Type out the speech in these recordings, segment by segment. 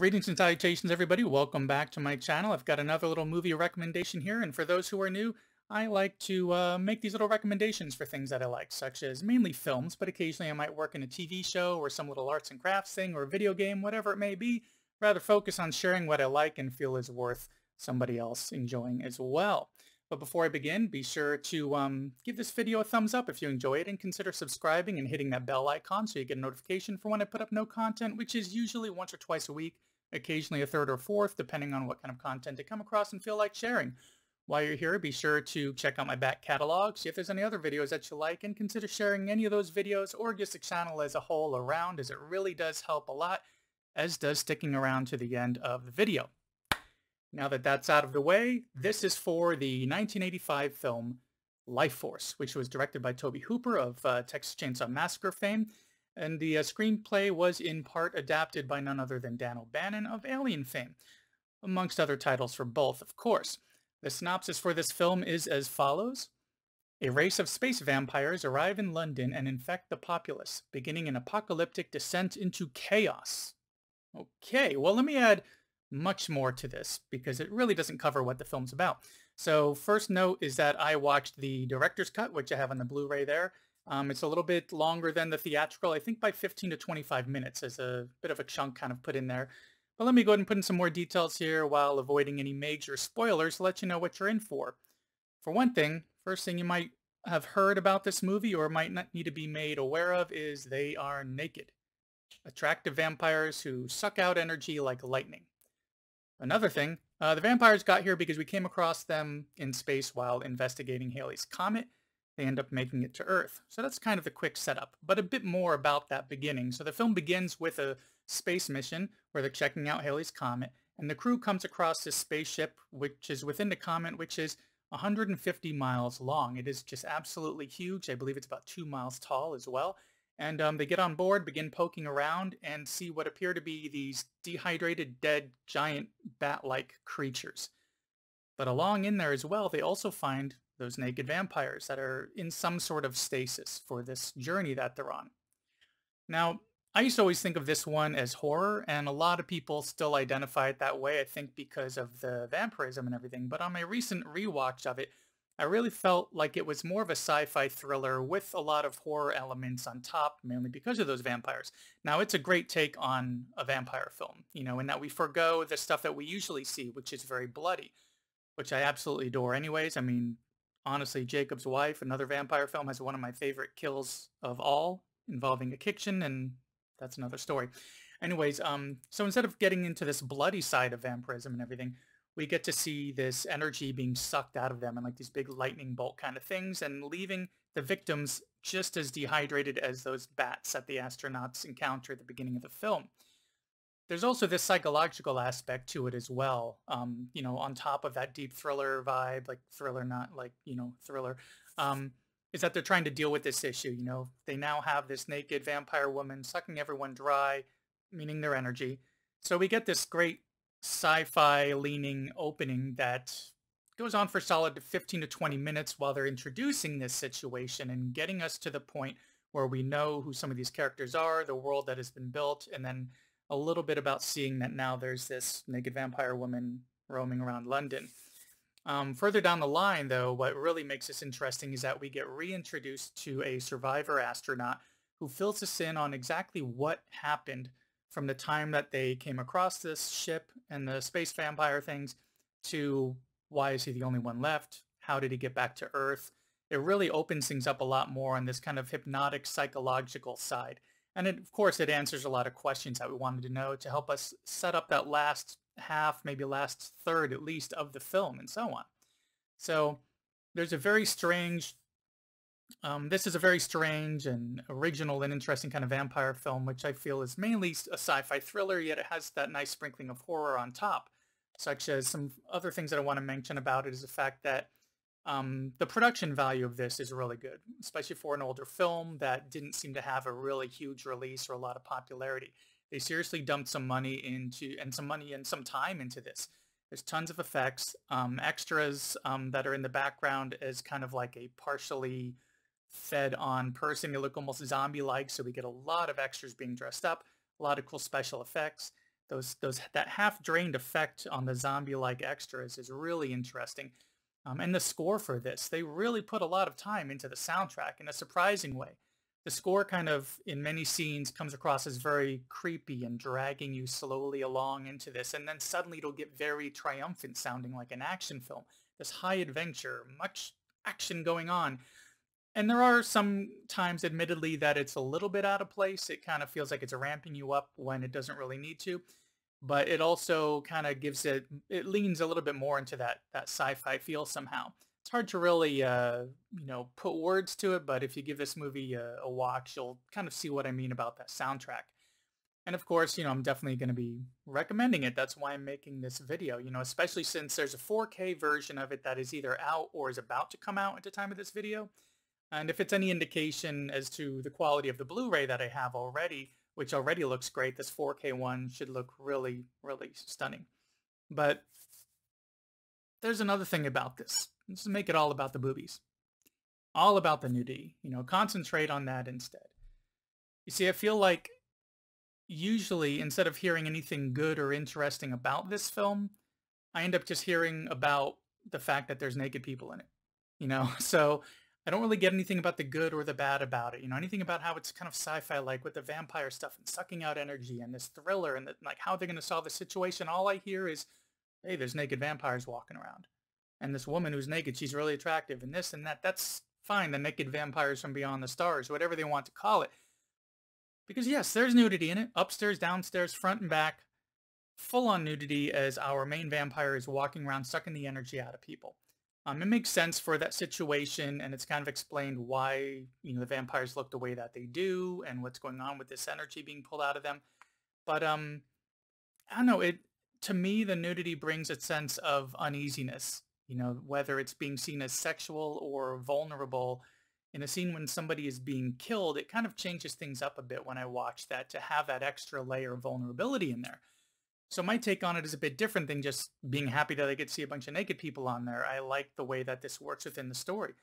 Greetings and salutations, everybody. Welcome back to my channel. I've got another little movie recommendation here, and for those who are new, I like to make these little recommendations for things that I like, such as mainly films, but occasionally I might work in a TV show or some little arts and crafts thing or a video game, whatever it may be. Rather focus on sharing what I like and feel is worth somebody else enjoying as well. But before I begin, be sure to give this video a thumbs up if you enjoy it, and consider subscribing and hitting that bell icon so you get a notification for when I put up new content, which is usually once or twice a week, occasionally a third or fourth, depending on what kind of content I come across and feel like sharing. While you're here, be sure to check out my back catalog, see if there's any other videos that you like, and consider sharing any of those videos or just the channel as a whole around, as it really does help a lot, as does sticking around to the end of the video. Now that that's out of the way, this is for the 1985 film Life Force, which was directed by Tobe Hooper of Texas Chainsaw Massacre fame, and the screenplay was in part adapted by none other than Dan O'Bannon of Alien fame, amongst other titles for both, of course. The synopsis for this film is as follows. A race of space vampires arrive in London and infect the populace, beginning an apocalyptic descent into chaos. Okay, well, let me add much more to this because it really doesn't cover what the film's about. So first note is that I watched the director's cut, which I have on the Blu-ray there. It's a little bit longer than the theatrical, I think by 15 to 25 minutes. There's a bit of a chunk kind of put in there. But let me go ahead and put in some more details here while avoiding any major spoilers to let you know what you're in for. For one thing, first thing you might have heard about this movie or might not need to be made aware of is they are naked. Attractive vampires who suck out energy like lightning. Another thing, the vampires got here because we came across them in space while investigating Halley's Comet. They end up making it to Earth. So that's kind of the quick setup, but a bit more about that beginning. So the film begins with a space mission where they're checking out Halley's Comet, and the crew comes across this spaceship which is within the comet, which is 150 miles long. It is just absolutely huge. I believe it's about 2 miles tall as well. And they get on board, begin poking around, and see what appear to be these dehydrated, dead, giant bat-like creatures. But along in there as well, they also find those naked vampires that are in some sort of stasis for this journey that they're on. Now, I used to always think of this one as horror, and a lot of people still identify it that way, I think because of the vampirism and everything. But on my recent rewatch of it, I really felt like it was more of a sci-fi thriller with a lot of horror elements on top, mainly because of those vampires. Now, it's a great take on a vampire film, in that we forgo the stuff that we usually see, which is very bloody, which I absolutely adore anyways. I mean, honestly, Jacob's Wife, another vampire film, has one of my favorite kills of all, involving a kitchen, and that's another story. Anyways, so instead of getting into this bloody side of vampirism and everything, we get to see this energy being sucked out of them and like these big lightning bolt kind of things, and leaving the victims just as dehydrated as those bats that the astronauts encounter at the beginning of the film. There's also this psychological aspect to it as well, on top of that deep thriller vibe, like thriller, not like, thriller, is that they're trying to deal with this issue. They now have this naked vampire woman sucking everyone dry, meaning their energy. So we get this great sci-fi leaning opening that goes on for solid 15 to 20 minutes while they're introducing this situation and getting us to the point where we know who some of these characters are, the world that has been built, and then a little bit about seeing that now there's this naked vampire woman roaming around London. Further down the line, though, what really makes this interesting is that we get reintroduced to a survivor astronaut who fills us in on exactly what happened from the time that they came across this ship and the space vampire things to why is he the only one left? How did he get back to Earth? It really opens things up a lot more on this kind of hypnotic psychological side. And of course, it answers a lot of questions that we wanted to know to help us set up that last half, maybe last third at least of the film and so on. So there's a very strange, this is a very strange and original and interesting kind of vampire film, which I feel is mainly a sci-fi thriller, yet it has that nice sprinkling of horror on top, such as some other things that I want to mention about it is the fact that the production value of this is really good, especially for an older film that didn't seem to have a really huge release or a lot of popularity. They seriously dumped some money into, and some money and some time into this. There's tons of effects, extras that are in the background as kind of like a partially fed on person. They look almost zombie-like, so we get a lot of extras being dressed up, a lot of cool special effects. that half-drained effect on the zombie-like extras is really interesting. And the score for this, they really put a lot of time into the soundtrack in a surprising way. The score kind of, in many scenes, comes across as very creepy and dragging you slowly along into this, and then suddenly it'll get very triumphant, sounding like an action film. This high adventure, much action going on. And there are some times, admittedly, that it's a little bit out of place. It kind of feels like it's ramping you up when it doesn't really need to. But it also kind of it leans a little bit more into that sci-fi feel somehow. It's hard to really, put words to it, but if you give this movie a watch, you'll kind of see what I mean about that soundtrack. And of course, I'm definitely going to be recommending it. That's why I'm making this video, especially since there's a 4K version of it that is either out or is about to come out at the time of this video. And if it's any indication as to the quality of the Blu-ray that I have already, which already looks great, this 4K one should look really, really stunning. But there's another thing about this. Let's make it all about the boobies. All about the nudity. Concentrate on that instead. You see, I feel like usually instead of hearing anything good or interesting about this film, I end up just hearing about the fact that there's naked people in it. So I don't really get anything about the good or the bad about it. Anything about how it's kind of sci-fi like with the vampire stuff and sucking out energy and this thriller and like how they're going to solve the situation. All I hear is, hey, there's naked vampires walking around. And this woman who's naked, she's really attractive and this and that. That's fine. The naked vampires from beyond the stars, whatever they want to call it. Because yes, there's nudity in it. Upstairs, downstairs, front and back. Full-on nudity as our main vampire is walking around sucking the energy out of people. It makes sense for that situation, and it's kind of explained why, the vampires look the way that they do and what's going on with this energy being pulled out of them. But, I don't know, to me, the nudity brings a sense of uneasiness, whether it's being seen as sexual or vulnerable. In a scene when somebody is being killed, it kind of changes things up a bit when I watch that to have that extra layer of vulnerability in there. So my take on it is a bit different than just being happy that I get to see a bunch of naked people on there. I like the way that this works within the story.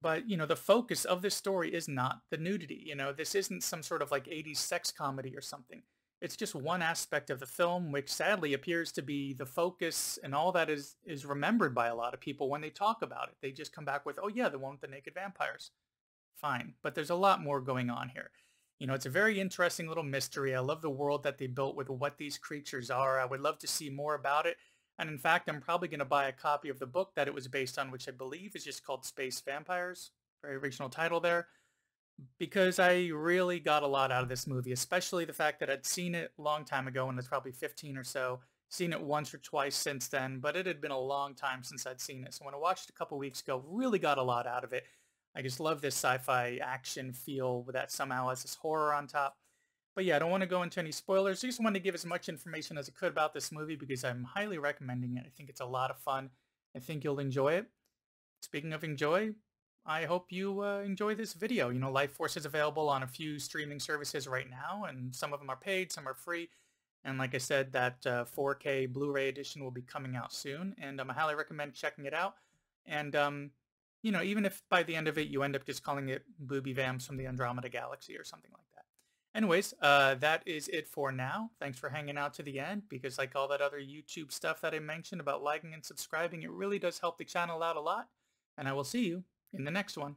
But, the focus of this story is not the nudity. This isn't some sort of like 80s sex comedy or something. It's just one aspect of the film, which sadly appears to be the focus, and all that is remembered by a lot of people when they talk about it. They just come back with, oh yeah, the one with the naked vampires. Fine. But there's a lot more going on here. It's a very interesting little mystery. I love the world that they built with what these creatures are. I would love to see more about it. And in fact, I'm probably going to buy a copy of the book that it was based on, which I believe is just called Space Vampires. Very original title there. Because I really got a lot out of this movie, especially the fact that I'd seen it a long time ago, and it's probably 15 or so. Seen it once or twice since then, but it had been a long time since I'd seen it. So when I watched it a couple weeks ago, really got a lot out of it. I just love this sci-fi action feel that somehow has this horror on top. But yeah, I don't want to go into any spoilers. I just wanted to give as much information as I could about this movie because I'm highly recommending it. I think it's a lot of fun. I think you'll enjoy it. Speaking of enjoy, I hope you enjoy this video. Life Force is available on a few streaming services right now, and some of them are paid, some are free. And like I said, that 4K Blu-ray edition will be coming out soon, and I highly recommend checking it out. And, even if by the end of it you end up just calling it Booby Vamps from the Andromeda Galaxy or something like that. Anyways, that is it for now. Thanks for hanging out to the end, because like all that other YouTube stuff that I mentioned about liking and subscribing, it really does help the channel out a lot. And I will see you in the next one.